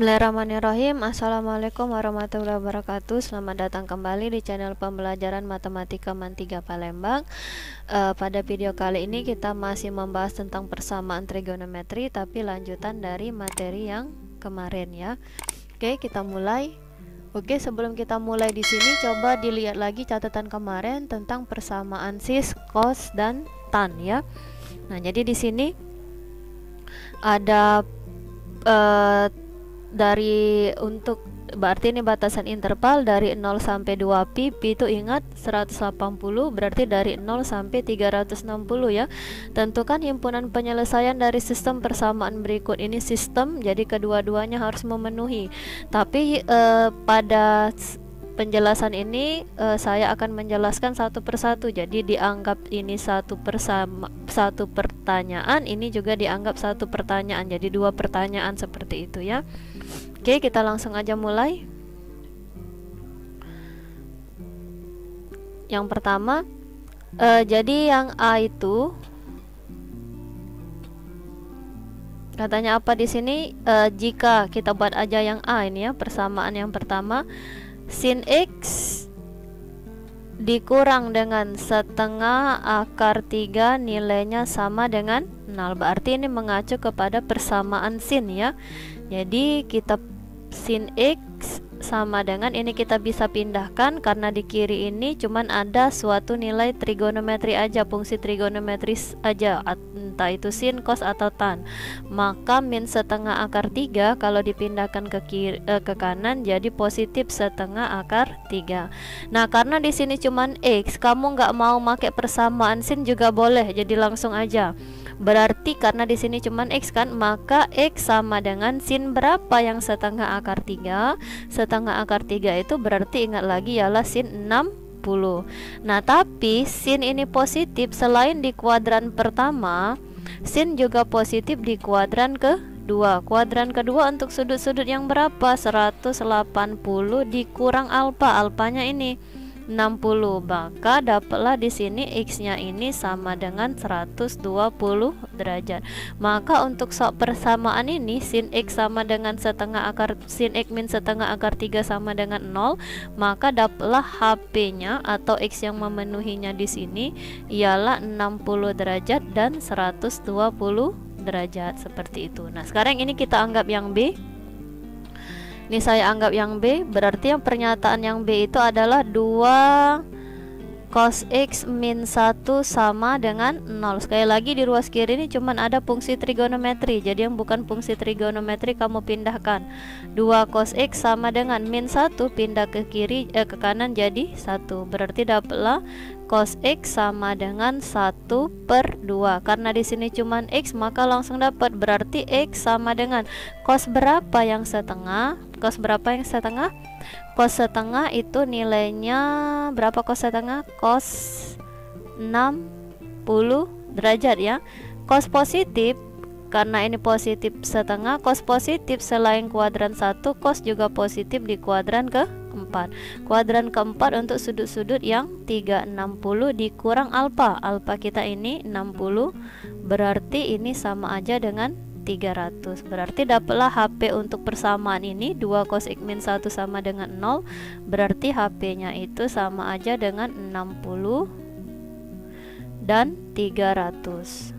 Bismillahirrahmanirrahim. Assalamualaikum warahmatullahi wabarakatuh. Selamat datang kembali di channel pembelajaran matematika MAN 3 Palembang. Pada video kali ini kita masih membahas tentang persamaan trigonometri, tapi lanjutan dari materi yang kemarin ya. Oke, kita mulai. Oke, sebelum kita mulai di sini coba dilihat lagi catatan kemarin tentang persamaan sis, cos dan tan ya. Nah, jadi di sini ada dari untuk berarti ini batasan interval dari 0 sampai 2 pi. Pi itu ingat 180, berarti dari 0 sampai 360 ya. Tentukan himpunan penyelesaian dari sistem persamaan berikut. Ini sistem, jadi kedua-duanya harus memenuhi. Tapi pada penjelasan ini saya akan menjelaskan satu persatu. Jadi dianggap ini satu pertanyaan, ini juga dianggap satu pertanyaan. Jadi dua pertanyaan seperti itu ya. Oke, kita langsung aja mulai. Yang pertama, jadi yang A itu katanya apa di sini? Jika kita buat aja yang A ini ya, persamaan yang pertama, sin X dikurang dengan setengah akar 3 nilainya sama dengan 0. Berarti ini mengacu kepada persamaan sin ya. Jadi kita sin X sama dengan ini, kita bisa pindahkan karena di kiri ini cuman ada suatu nilai trigonometri aja, fungsi trigonometris aja, entah itu sin, cos atau tan. Maka min setengah akar 3 kalau dipindahkan ke kiri, ke kanan jadi positif setengah akar 3. Nah, karena di sini cuman X, kamu nggak mau pakai persamaan sin juga boleh, jadi langsung aja. Berarti karena di sini cuman X kan, maka X sama dengan sin berapa yang setengah akar 3? Setengah akar 3 itu berarti ingat lagi ialah sin 60. Nah, tapi sin ini positif selain di kuadran pertama, sin juga positif di kuadran kedua. Kuadran kedua untuk sudut-sudut yang berapa? 180 dikurang alfa. Alfanya ini 60, maka dapatlah di sini X-nya ini sama dengan 120 derajat. Maka untuk persamaan ini sin X sama dengan setengah akar, sin X min setengah akar 3 sama dengan 0, maka dapatlah HP-nya atau X yang memenuhinya di sini ialah 60 derajat dan 120 derajat seperti itu. Nah, sekarang ini kita anggap yang B. Ini saya anggap yang B, berarti yang pernyataan yang B itu adalah 2 cos X min 1 sama dengan 0. Sekali lagi di ruas kiri ini cuman ada fungsi trigonometri, jadi yang bukan fungsi trigonometri kamu pindahkan. 2 cos X sama dengan min 1, pindah ke kiri, ke kanan jadi 1. Berarti dapatlah cos X sama dengan 1/2. Karena di sini cuman X, maka langsung dapat. Berarti X sama dengan cos berapa yang setengah? Cos berapa yang setengah? Cos setengah itu nilainya berapa? Cos setengah cos 60 derajat ya. Cos positif, karena ini positif setengah, cos positif selain kuadran 1, cos juga positif di kuadran keempat. Kuadran keempat untuk sudut-sudut yang 360 dikurang alfa. Alfa kita ini 60, berarti ini sama aja dengan 300. Berarti dapatlah HP untuk persamaan ini 2 cos X min 1 sama dengan 0. Berarti HP-nya itu sama aja dengan 60 dan 300.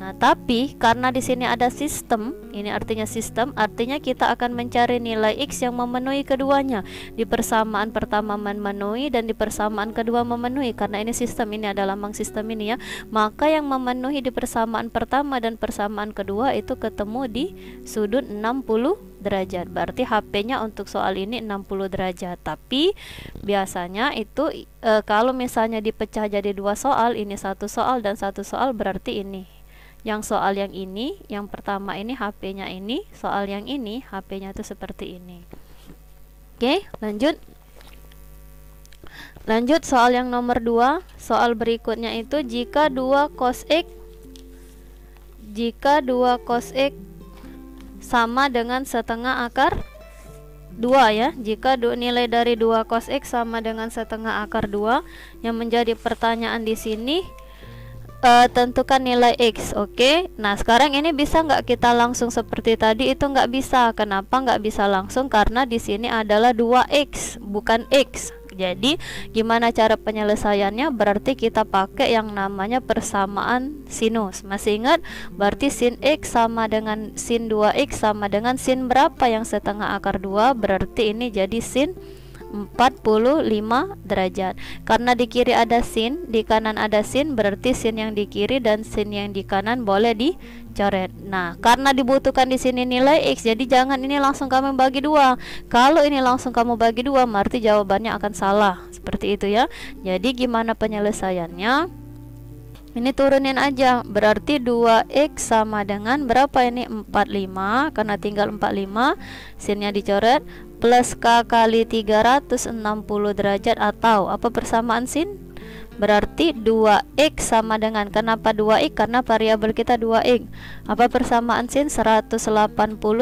Nah, tapi karena di sini ada sistem, ini artinya sistem, artinya kita akan mencari nilai X yang memenuhi keduanya. Di persamaan pertama memenuhi dan di persamaan kedua memenuhi. Karena ini sistem, ini adalah lambang sistem ini ya. Maka yang memenuhi di persamaan pertama dan persamaan kedua itu ketemu di sudut 60 derajat. Berarti HP-nya untuk soal ini 60 derajat. Tapi biasanya itu kalau misalnya dipecah jadi dua soal, ini satu soal dan satu soal, berarti ini yang soal yang ini, yang pertama ini HP-nya ini, soal yang ini HP-nya itu seperti ini. Oke, lanjut. Lanjut soal yang nomor 2. Soal berikutnya itu jika 2 cos X sama dengan setengah akar 2 ya. Jika nilai dari 2 cos X sama dengan setengah akar 2, yang menjadi pertanyaan di sini tentukan nilai X. Oke. Nah sekarang ini bisa nggak kita langsung seperti tadi? Itu nggak bisa. Kenapa nggak bisa langsung? Karena di sini adalah 2X bukan X. Jadi gimana cara penyelesaiannya? Berarti kita pakai yang namanya persamaan sinus. Masih ingat? Berarti sin X sama dengan sin 2X sama dengan sin berapa yang setengah akar 2? Berarti ini jadi sin 45 derajat. Karena di kiri ada sin, di kanan ada sin, berarti sin yang di kiri dan sin yang di kanan boleh dicoret. Nah, karena dibutuhkan di sini nilai X, jadi jangan ini langsung kamu bagi dua. Kalau ini langsung kamu bagi dua, berarti jawabannya akan salah. Seperti itu ya. Jadi gimana penyelesaiannya? Ini turunin aja, berarti 2X sama dengan berapa ini? 45, karena tinggal 45, sinnya dicoret, plus K kali 360 derajat, atau apa persamaan sin? Berarti 2X sama dengan, kenapa 2X? Karena variabel kita 2X. Apa persamaan sin? 180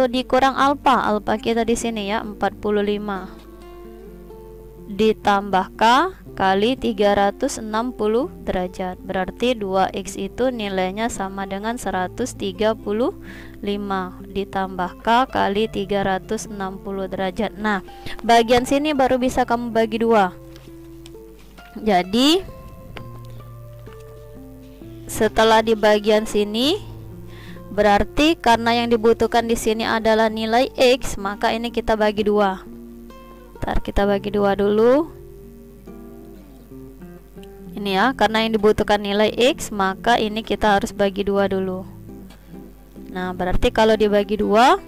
dikurang alfa. Alfa kita di sini ya, 45. Ditambah K kali 360 derajat. Berarti 2X itu nilainya sama dengan 135 ditambah K kali 360 derajat. Nah, bagian sini baru bisa kamu bagi dua. Jadi setelah di bagian sini, berarti karena yang dibutuhkan di sini adalah nilai X, maka ini kita bagi dua. Ntar kita bagi dua dulu. Ini ya, karena yang dibutuhkan nilai X, maka ini kita harus bagi dua dulu. Nah, berarti kalau dibagi dua,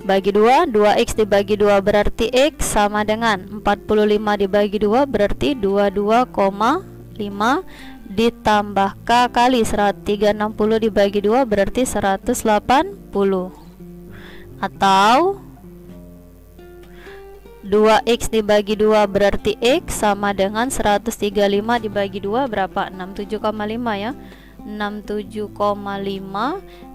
bagi dua, 2X dibagi dua berarti X sama dengan 45 dibagi dua berarti 22,5 ditambah K kali 360 dibagi dua berarti 180, atau 2X dibagi 2 berarti X sama dengan 135 dibagi 2 berapa? 67,5 ya. 67,5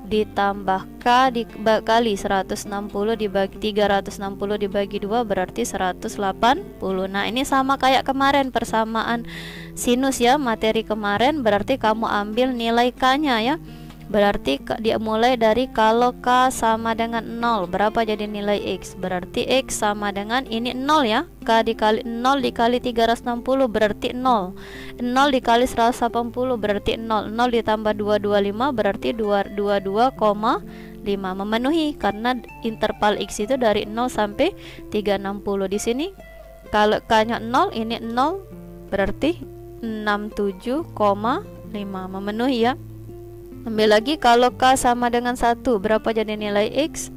ditambah K dikali 160 dibagi 360 dibagi 2 berarti 180. Nah, ini sama kayak kemarin persamaan sinus ya, materi kemarin. Berarti kamu ambil nilai K-nya ya. Berarti dia mulai dari kalau K sama dengan 0, berapa jadi nilai X? Berarti X sama dengan ini 0 ya. K dikali 0 dikali 360 berarti 0. 0 dikali 180 berarti 0. 0 ditambah 225 berarti 222,5. Memenuhi karena interval X itu dari 0 sampai 360. Di sini kalau K-nya 0, ini 0 berarti 67,5. Memenuhi ya. Ambil lagi kalau K sama dengan 1, berapa jadi nilai X?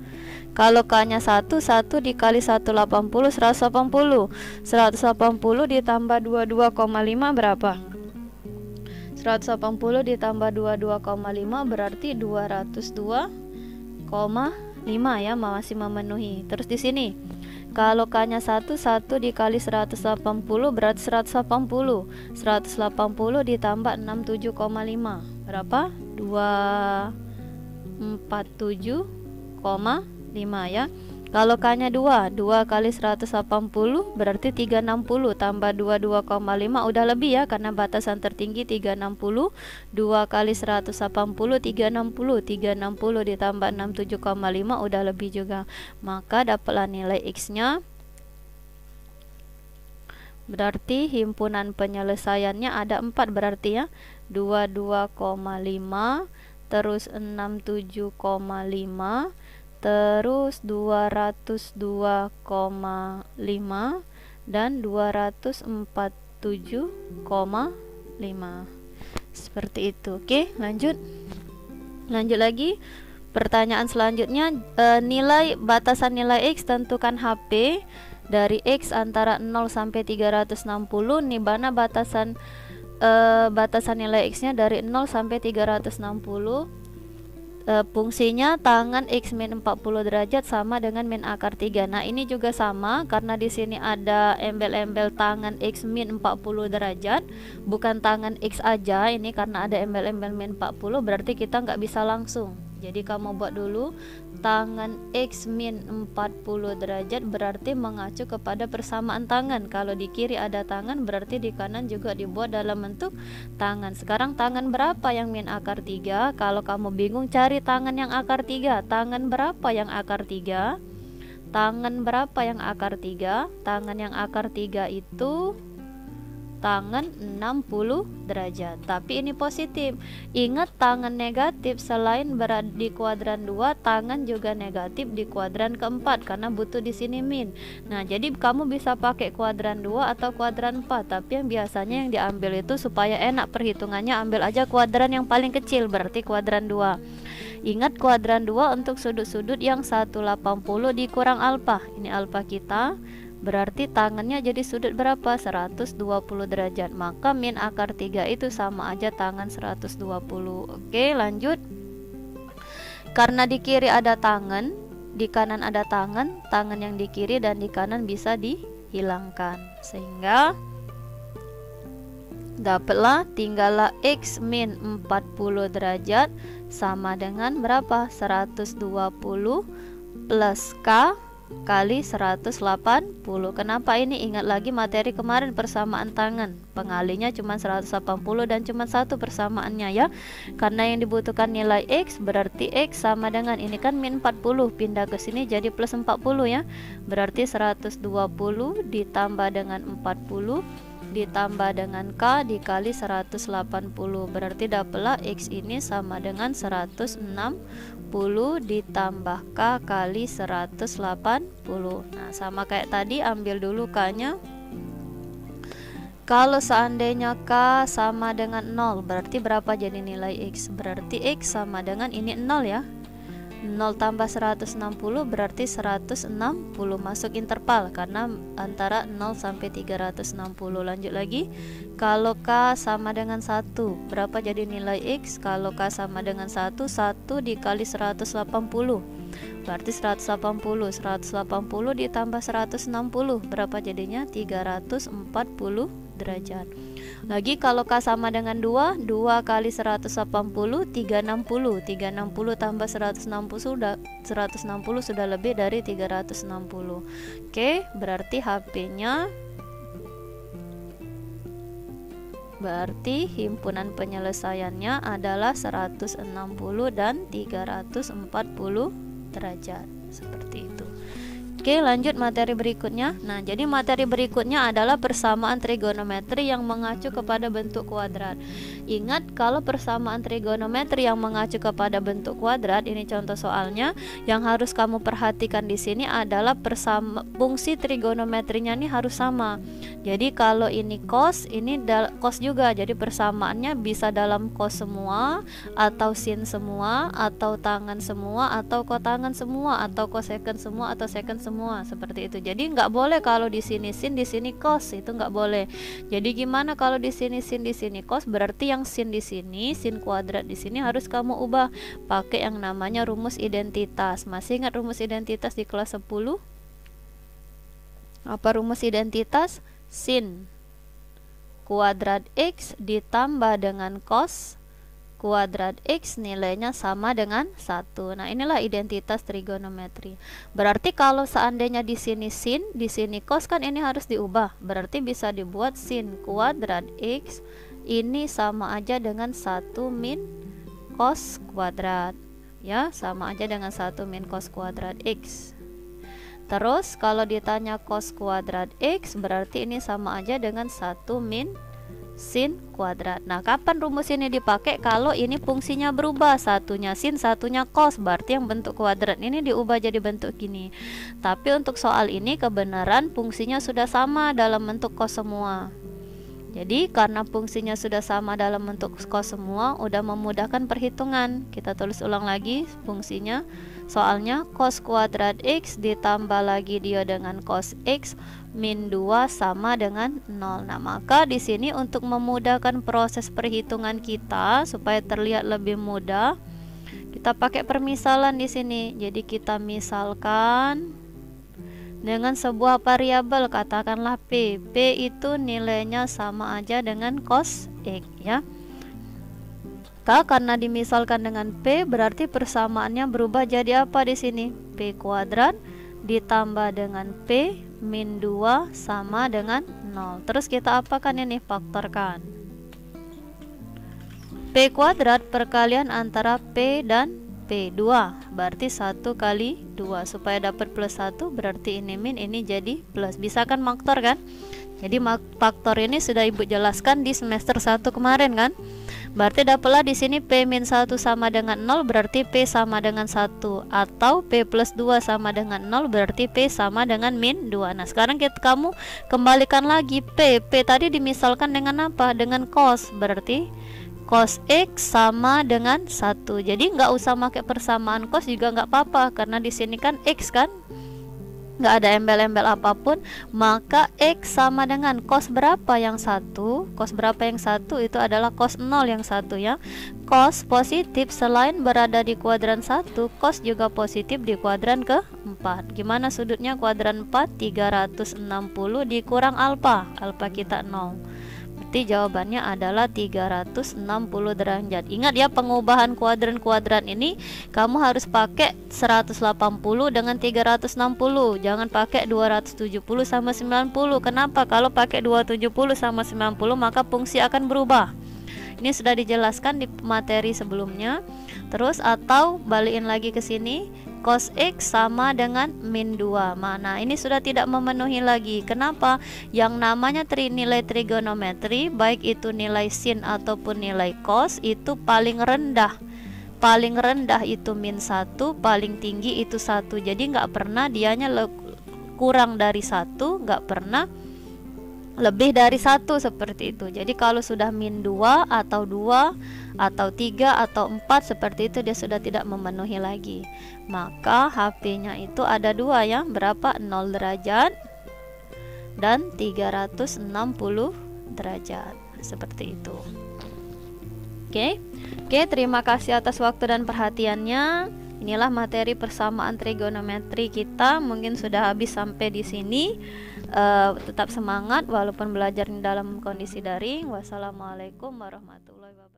Kalau K-nya 1, 1 dikali 180, 180. 180 ditambah 22,5 berapa? 180 ditambah 22,5 berarti 202,5 ya, masih memenuhi. Terus di sini kalau K-nya 1, 1 dikali 180 berarti 180. 180 ditambah 67,5 berapa? 247,5 ya. Kalau K-nya 2, 2 kali 180 berarti 360 tambah 22,5 udah lebih ya, karena batasan tertinggi 360. 2 kali 180 360. 360 ditambah 67,5 udah lebih juga. Maka dapatlah nilai X-nya. Berarti himpunan penyelesaiannya ada 4 berarti ya. 22,5 terus 67,5 terus 202,5 dan 247,5. Seperti itu. Oke, lanjut lagi. Pertanyaan selanjutnya, nilai batasan nilai X, tentukan HP dari X antara 0 sampai 360. Nih mana batasan nilai X-nya dari 0 sampai 360. Fungsinya tangan X min 40 derajat sama dengan min akar 3. Nah, ini juga sama karena di sini ada embel-embel tangan X min 40 derajat, bukan tangan X aja. Ini karena ada embel-embel min 40 berarti kita nggak bisa langsung. Jadi kamu buat dulu tangan X min 40 derajat berarti mengacu kepada persamaan tangan. Kalau di kiri ada tangan berarti di kanan juga dibuat dalam bentuk tangan. Sekarang tangan berapa yang min akar 3? Kalau kamu bingung cari tangan yang akar 3. Tangan berapa yang akar 3? Tangan berapa yang akar 3? Tangan yang akar 3 itu tangan 60 derajat. Tapi ini positif. Ingat, tangan negatif selain berada di kuadran 2, tangan juga negatif di kuadran keempat karena butuh di sini min. Nah, jadi kamu bisa pakai kuadran 2 atau kuadran 4, tapi yang biasanya yang diambil itu supaya enak perhitungannya, ambil aja kuadran yang paling kecil, berarti kuadran 2. Ingat, kuadran 2 untuk sudut-sudut yang 180 dikurang alfa. Ini alfa kita. Berarti tangannya jadi sudut berapa? 120 derajat. Maka min akar 3 itu sama aja tangan 120. Oke, lanjut. Karena di kiri ada tangan, di kanan ada tangan, tangan yang di kiri dan di kanan bisa dihilangkan. Sehingga dapatlah tinggallah X min 40 derajat sama dengan berapa? 120 plus K kali 180. Kenapa ini? Ingat lagi materi kemarin persamaan tangan. Pengalinya cuma 180 dan cuma satu persamaannya ya. Karena yang dibutuhkan nilai X, berarti X sama dengan ini kan min 40, pindah ke sini jadi plus 40 ya. Berarti 120 ditambah dengan 40 ditambah dengan K dikali 180. Berarti dapatlah X ini sama dengan 160 ditambah K kali 180. Nah, sama kayak tadi, ambil dulu K nya. Kalau seandainya K sama dengan 0, berarti berapa jadi nilai X? Berarti X sama dengan ini 0 ya. 0 tambah 160 berarti 160, masuk interval karena antara 0 sampai 360. Lanjut lagi, kalau K sama dengan 1, berapa jadi nilai X? Kalau K sama dengan 1, 1 dikali 180 berarti 180. 180 ditambah 160 berapa jadinya? 340 derajat. Lagi kalau K sama dengan 2, 2 kali 180 360. 360 tambah 160 sudah lebih dari 360. Oke, berarti HP-nya, berarti himpunan penyelesaiannya adalah 160 dan 340 derajat. Seperti itu. Oke, lanjut materi berikutnya. Nah, jadi materi berikutnya adalah persamaan trigonometri yang mengacu kepada bentuk kuadrat. Ingat, kalau persamaan trigonometri yang mengacu kepada bentuk kuadrat, ini contoh soalnya, yang harus kamu perhatikan di sini adalah fungsi trigonometrinya ini harus sama. Jadi kalau ini cos, ini cos juga. Jadi persamaannya bisa dalam cos semua, atau sin semua, atau tangan semua, atau kotangan semua, atau cosecant semua, atau secant semua, seperti itu. Jadi nggak boleh kalau di sini sin, di sini cos, itu nggak boleh. Jadi gimana kalau di sini sin, di sini cos? Berarti yang sin di sini, sin kuadrat di sini harus kamu ubah pakai yang namanya rumus identitas. Masih ingat rumus identitas di kelas 10? Apa rumus identitas? Sin kuadrat X ditambah dengan cos kuadrat X nilainya sama dengan 1. Nah, inilah identitas trigonometri. Berarti kalau seandainya di sini sin, di sini cos, kan ini harus diubah. Berarti bisa dibuat sin kuadrat X ini sama aja dengan 1 min cos kuadrat. Ya, sama aja dengan 1 min cos kuadrat X. Terus kalau ditanya cos kuadrat X, berarti ini sama aja dengan 1 min sin kuadrat. Nah, kapan rumus ini dipakai? Kalau ini fungsinya berubah, satunya sin, satunya cos, berarti yang bentuk kuadrat ini diubah jadi bentuk gini. Tapi untuk soal ini kebenaran fungsinya sudah sama dalam bentuk cos semua. Jadi karena fungsinya sudah sama dalam bentuk cos semua, udah memudahkan perhitungan. Kita tulis ulang lagi fungsinya. Soalnya cos kuadrat X ditambah lagi dia dengan cos X min 2 sama dengan 0. Nah, maka di sini untuk memudahkan proses perhitungan kita supaya terlihat lebih mudah, kita pakai permisalan di sini. Jadi kita misalkan dengan sebuah variabel, katakanlah P. P itu nilainya sama aja dengan cos X ya. Maka karena dimisalkan dengan P, berarti persamaannya berubah jadi apa di sini? P kuadrat ditambah dengan P min 2 sama dengan 0. Terus kita apakan ini? Faktorkan. P kuadrat perkalian antara P dan P2, berarti 1 kali 2. Supaya dapat plus 1, berarti ini min, ini jadi plus. Bisa kan faktor kan? Jadi faktor ini sudah Ibu jelaskan di semester 1 kemarin kan? Berarti dapatlah di sini P min 1 sama dengan 0, berarti P sama dengan 1, atau P plus 2 sama dengan 0, berarti P sama dengan min 2. Nah, sekarang kamu kembalikan lagi P tadi dimisalkan dengan apa? Dengan cos, berarti cos X sama dengan 1. Jadi nggak usah pakai persamaan cos juga nggak apa-apa, karena di sini kan X kan, nggak ada embel-embel apapun. Maka X sama dengan cos berapa yang 1? Cos berapa yang 1? Itu adalah cos 0 yang 1 ya. Cos positif selain berada di kuadran 1, cos juga positif di kuadran ke-4. Gimana sudutnya kuadran 4? 360 dikurang alfa. Alfa kita 0. Berarti jawabannya adalah 360 derajat. Ingat ya, pengubahan kuadran-kuadran ini kamu harus pakai 180 dengan 360. Jangan pakai 270 sama 90. Kenapa? Kalau pakai 270 sama 90 maka fungsi akan berubah. Ini sudah dijelaskan di materi sebelumnya. Terus atau balikin lagi ke sini, cos X sama dengan min 2. Mana ini sudah tidak memenuhi lagi. Kenapa? Yang namanya nilai trigonometri, baik itu nilai sin ataupun nilai cos, itu paling rendah. Paling rendah itu min 1, paling tinggi itu 1. Jadi nggak pernah dianya kurang dari 1, nggak pernah lebih dari 1, seperti itu. Jadi kalau sudah min 2 atau 2 atau 3 atau 4 seperti itu, dia sudah tidak memenuhi lagi. Maka HP-nya itu ada 2 ya, berapa? 0 derajat dan 360 derajat. Seperti itu. Oke, terima kasih atas waktu dan perhatiannya. Inilah materi persamaan trigonometri kita. Mungkin sudah habis sampai di sini. Tetap semangat walaupun belajar dalam kondisi daring. Wassalamualaikum warahmatullahi wabarakatuh.